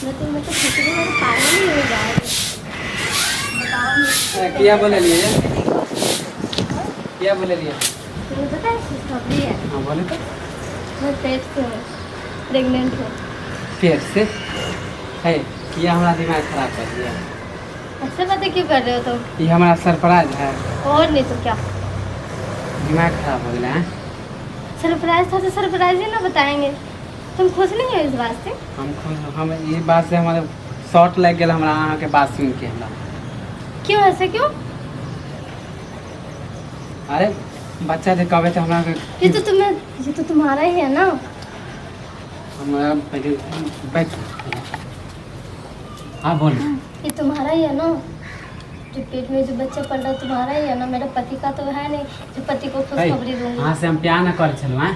मैं तो किसी को मेरे पागल ही हो जाए। बताओ क्या बोले लिए? क्या बोले लिए? तुम्हें पता है खुशखबरी है। हाँ बोले तो। मैं पेट से हूँ, प्रेग्नेंट हूँ। पेट से है? किया हमारा दिमाग खराब कर दिया। ऐसे बातें क्यों कर रहे हो तुम? ये हमारा सरप्राइज है। और नहीं तो क्या। दिमाग खराब हो गया है। सरप्राइज था तो सरप्राइज ही ना बताएंगे। तुम खुश नहीं हो इस बात से? हम ये बात से हमारे शॉर्ट लग गया हमारा अहाँ के बात सुन के हमरा। क्यों ऐसे क्यों? अरे बच्चा थे कब थे हमारा ये तो तुम्हारा ही है ना। हमारा बैठ। हाँ बोल। ये तुम्हारा ही है ना। जो पेट में जो बच्चा पल रहा है तुम्हारा ही है ना। मेरे पति का तो है नहीं जो पति को खुशखबरी दूंगी। हाँ से हम प्यार न कर चलो हैं।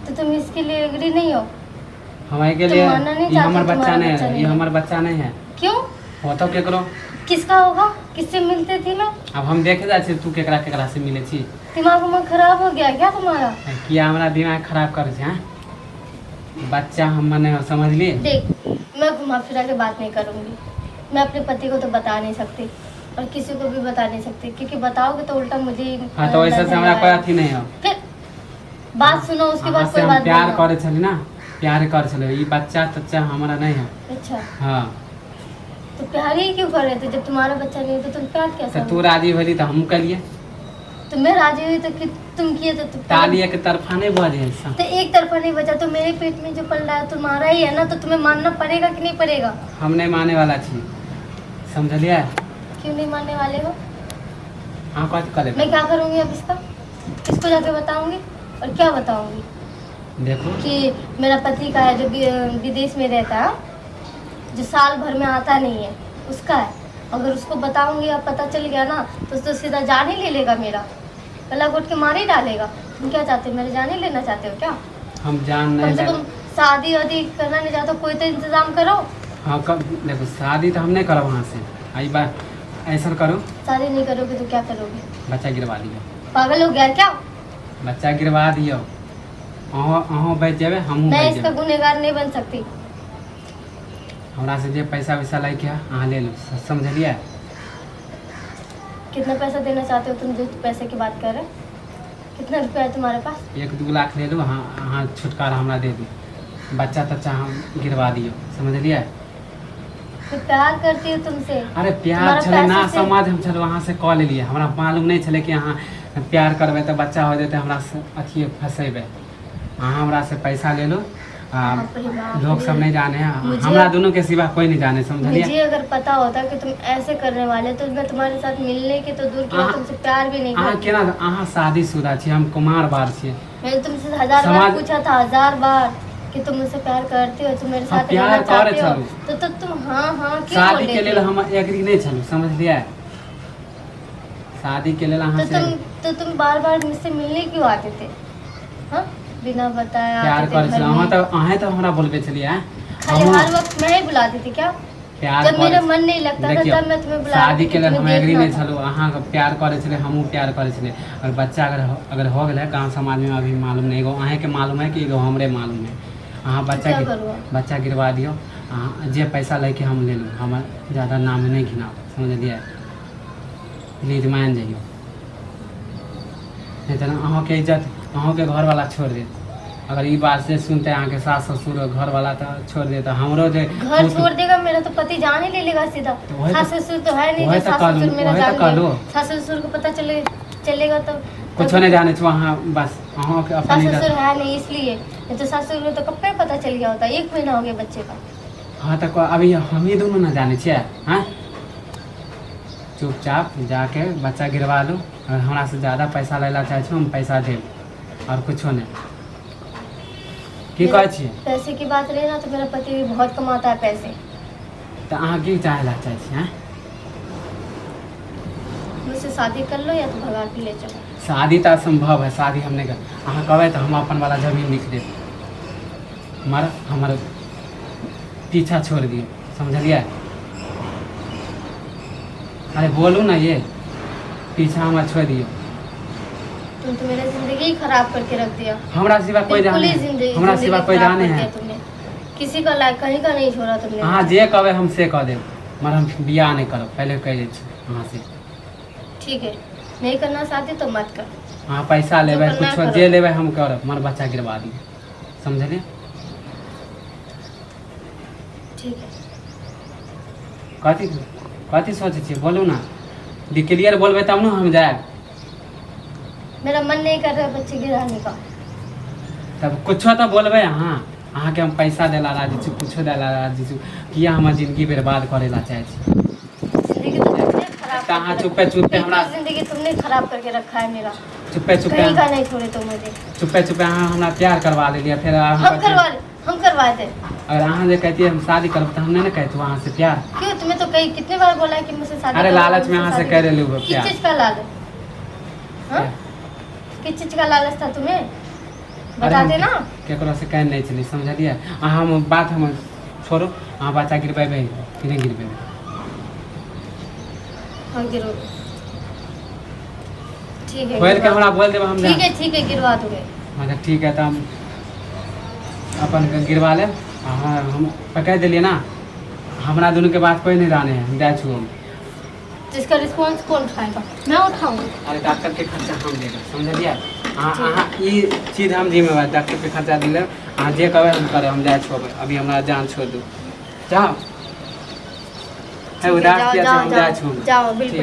तो तुम इसके लिए एग्री नहीं हो? हमारे के लिए ये हमारा बच्चा नहीं है। ये हमारा बच्चा नहीं है। क्यों? हो तो क्या करो? किसका होगा? किससे मिलते थे ना? अब हम देखे जाए तू केकरा केकरा से मिले छी। दिमाग उमाग खराब हो गया क्या तुम्हारा? किया हमारा दिमाग खराब कर हैं। बच्चा हम मने समझ लिए। देख मैं घुमा फिरा के बात नहीं करूंगी। मैं अपने पति को तो बता नहीं सकती और किसी को भी बता नहीं सकती क्योंकि बताओगे तो उल्टा मुझे हाँ तो वैसे से हमारा कोई अथी नहीं हो। फिर बात सुनो उसके बाद कोई हम बात प्यार नहीं करे चले ना। प्यार कर चले ये बच्चा तच्चा हमारा नहीं है। अच्छा हाँ तो प्यार ही क्यों कर रहे थे? जब तुम्हारा बच्चा नहीं है तो तुम प्यार कैसे? तू राजी भली तो हम करिए। तो मैं राजी हुई तो तुम किए तो तालिया के तरफा नहीं बजे। तो एक तरफा नहीं बचा तो मेरे पेट में जो पल रहा है तुम्हारा ही है ना। तो तुम्हें मानना पड़ेगा कि नहीं पड़ेगा? हम नहीं मानने वाला छी समझलिए। क्यों नहीं मानने वाले हो? हाँ बात करे। मैं क्या करूँगी अब इसका? किसको जाके बताऊँगी और क्या बताऊँगी? देखो कि मेरा पति का है जो विदेश में रहता है, जो साल भर में आता नहीं है, उसका है। अगर उसको बताऊँगी अब पता चल गया ना तो सीधा जान ही ले लेगा मेरा। गला घोट के मार ही डालेगा। तुम क्या चाहते हो? मेरे जान ही लेना चाहते हो क्या? हम जान कम नहीं से कम शादी वादी करना नहीं चाहते कोई तो इंतजाम करो। हाँ कब देखो शादी तो हम नहीं करो वहाँ से। आई बात ऐसा करो। शादी नहीं करोगे तो क्या करोगे? बच्चा गिरवा दियो। पागल हो गया क्या? बच्चा गिरवा दियो। अहों बैठ जावे हम मैं बैठ इसका जावे। गुनहगार नहीं बन सकती। हमरा से जे पैसा वैसा लाइक है अहाँ ले लो समझलिए। कितना पैसा देना चाहते हो तुम जो पैसे की बात कर रहे हो? कितना रुपया है तुम्हारे पास? 1-2 लाख ले लो। हाँ छुटकारा हमरा दे दो। बच्चा तच्चा हम गिरवा दियो समझलिए। तो प्यार करती हूँ तुमसे। अरे प्यार चले ना समझ हम चलो वहाँ से कॉल लिए। हमरा मालूम नहीं चले कि अहाँ प्यार करबे तो बच्चा हो जाते हमरा से अथी फंसेबे। अहाँ हमरा से पैसा ले लो। लोग सब नहीं जाने हैं। हमरा दोनों के सिवा कोई नहीं जाने समझलिए। मुझे अगर पता होता कि तुम ऐसे करने वाले तो मैं तुम्हारे साथ मिलने के तो दूर की बात तुमसे प्यार भी नहीं करती। केना अहाँ शादीशुदा छी हम कुमार बार छी। मैंने तुमसे 1000 बार पूछा था 1000 बार कि तुम मुझसे प्यार करते हो तुम मेरे साथ प्यार रहना चाहते हो करे तो तुम हाँ हाँ क्यों शादी बोले के लिए थे? हम एग्री नहीं छलू समझलिए। शादी के लिए अहाँ से तो तुम बार बार मुझसे मिलने क्यों आते थे? हाँ बिना बताया प्यार आते थे कर घर में। अहाँ तो हमरा बोलबे चलिए। खाली हर वक्त मैं ही बुलाती थी क्या? जब मेरा मन नहीं लगता था तब मैं तुम्हें बुलाती शादी थी के लिए हम तुम्हें एग्री देखना नहीं था। छलू। अहाँ प्यार करे छले हमहूँ प्यार करे छले। और बच्चा अगर हो गया गाँव समाज में अभी मालूम नहीं। एगो अहें के मालूम है कि एगो हमरे मालूम है। अहाँ बच्चा गिरवा दियो। अहाँ जे पैसा लेके हम ले लूँ। हम ज़्यादा नाम नहीं घिनाओ समझलिए। प्लीज मान जाइयो नहीं तो अहाँ के इज्जत अहाँ के घर वाला छोड़ दे। अगर ये बात से सुनते अहाँ के सास ससुर घर वाला तो छोड़ दे तो हमरो जे घर छोड़ देगा मेरा तो पति जान ही ले लेगा सीधा। सास ससुर तो है नहीं। सास ससुर मेरा जान सास ससुर को पता चलेगा तो कुछ नहीं जाने वहाँ बस अहाँ के सास ससुर है नहीं इसलिए। नहीं तो सास ससुर को तो कब का पता चल गया होता। 1 महीना हो गया बच्चे का। हाँ तो अभी हम ही दोनों ना जाने छे। हाँ चुपचाप जाके बच्चा गिरवा लो। अगर हमरा से ज़्यादा पैसा लेला चाहे छो हम पैसा देब और कुछो नहीं। की कहै छियै? पैसे की बात रहे ना तो मेरा पति भी बहुत कमाता है पैसे। तो अहाँ की चाहेला चाहे छी? हाँ मुझसे शादी कर लो या तो भगा के ले चलो। शादी तो असंभव है। शादी हम नहीं कर। अहाँ कहबै तो हम अपन वाला जमीन लिख देब। हमार पीछा छोड़ दियो समझलिए। अरे बोलू ना ये पीछा हमारा छोड़ दियो। तुम तो मेरी जिंदगी ही खराब करके रख दिया। हमरा सिवा कोई जाने है? हमरा सिवा कोई जाने है? किसी का लायक कहीं का नहीं छोड़ा तुमने। अहाँ जे कहबै हम से कह देब, मगर हम बियाह नहीं करब, पहले कह दै छी अहाँ से। ठीक है, नहीं करना शादी तो मत कर। अहाँ पैसा लेबै, करना कुछो करो। जे लेबै हम करब, मगर बच्चा गिरवा दी, समझलिए? ठीक है, कथी कथी सोचै छियै बोलू ना, क्लियर बोलबै तब ने हम जाएब। मेरा मन नहीं कर रहा है बच्चे गिराने का। तब कुछो तो बोलबै अहाँ के हम पैसा देला राजी छी, कुछो देला राजी छी, किया हमर जिंदगी बर्बाद करे ला चाहै छी? जिंदगी तो तुमने खराब तो हाँ, करके चुप्पे चुप्पे एक हमरा- तो जिंदगी तुमने खराब करके रखा है मेरा। चुप्पे चुप्पे कहीं का नहीं छोड़े तुम मुझे। चुप्पे चुप्पे अहाँ हमरा प्यार करवा लेलिए, फिर हम करवा दे। अगर अहाँ जे कहतिए हम शादी करब तो हम नहीं ना कहते वहाँ से प्यार। क्यों, तुम्हें तो कई कितने बार बोला है कि मुझसे शादी अरे करो, लालच में मुझसे अहाँ से शादी कह करो। रहे लोग किस प्यार। चीज का लालच? हाँ? किस चीज का लालच था तुम्हें? बता हम देना। केकरो से कह नहीं चली, समझलिए? अहाँ हम बात हम छोड़ो, अहाँ बच्चा गिरबेबै कि नहीं गिरबेबै? हाँ गिरो। ठीक है, खोल के गिरवा हमरा दो। बोल देब हम ठीक है गिरवा दोगे। अच्छा ठीक है, तो हम अपन गिरवा लेब। हाँ हम पकड़ दिलिए ना, हमरा दुनू के बात कोई नहीं जाने है, हम जाए छू हम। जिसका रिस्पॉन्स कौन उठाएगा? मैं उठाऊंगी। अरे डॉक्टर के खर्चा हम देगा, समझलिए? अहाँ ई चीज हम जिम्मेवार, डॉक्टर के खर्चा दिले, अहाँ जे कहबै हम करब, हम जाए छोड़बै, अभी हमरा जान छोड़ दू, जाओ। है उदास किया से हम जाए छू। जाओ बिल्कुल।